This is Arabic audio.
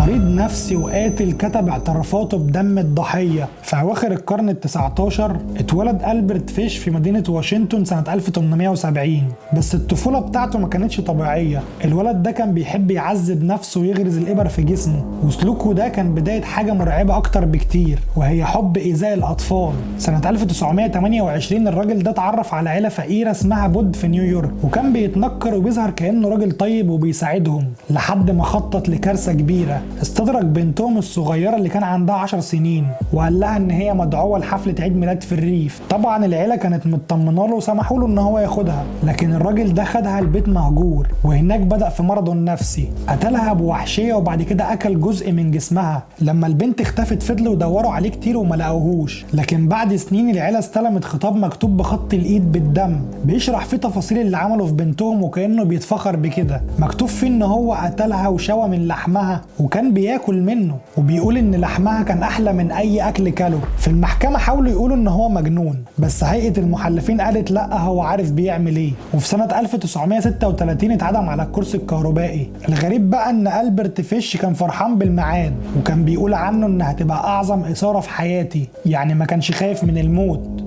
مريض نفسي وقاتل كتب اعترافاته بدم الضحية. في أواخر القرن ال19 اتولد ألبرت فيش في مدينة واشنطن سنة 1870. بس الطفولة بتاعته ما كانتش طبيعية. الولد ده كان بيحب يعذب نفسه ويغرز الإبر في جسمه، وسلوكه ده كان بداية حاجة مرعبة أكتر بكتير، وهي حب إيذاء الأطفال. سنة 1928 الراجل ده اتعرف على عيلة فقيرة اسمها بود في نيويورك، وكان بيتنكر وبيظهر كأنه راجل طيب وبيساعدهم، لحد ما خطط لكارثة كبيرة. استدرج بنتهم الصغيرة اللي كان عندها 10 سنين وقال لها ان هي مدعوة لحفلة عيد ميلاد في الريف. طبعا العيلة كانت مطمنة له وسمحوا له ان هو ياخدها، لكن الراجل ده خدها البيت مهجور، وهناك بدأ في مرضه النفسي. قتلها بوحشية وبعد كده اكل جزء من جسمها. لما البنت اختفت فضلوا يدوروا عليه كتير وما لقوهوش، لكن بعد سنين العيلة استلمت خطاب مكتوب بخط الايد بالدم بيشرح فيه تفاصيل اللي عمله في بنتهم، وكأنه بيتفخر بكده. مكتوب فيه ان هو قتلها وشوى من لحمها وكان بياكل منه، وبيقول ان لحمها كان احلى من اي اكل كله. في المحكمة حاولوا يقولوا ان هو مجنون، بس هيئة المحلفين قالت لا هو عارف بيعمل ايه. وفي سنة 1936 اتعدم على الكرسي الكهربائي. الغريب بقى ان ألبرت فيش كان فرحان بالميعاد، وكان بيقول عنه ان هتبقى اعظم اثارة في حياتي، يعني ما كانش خايف من الموت.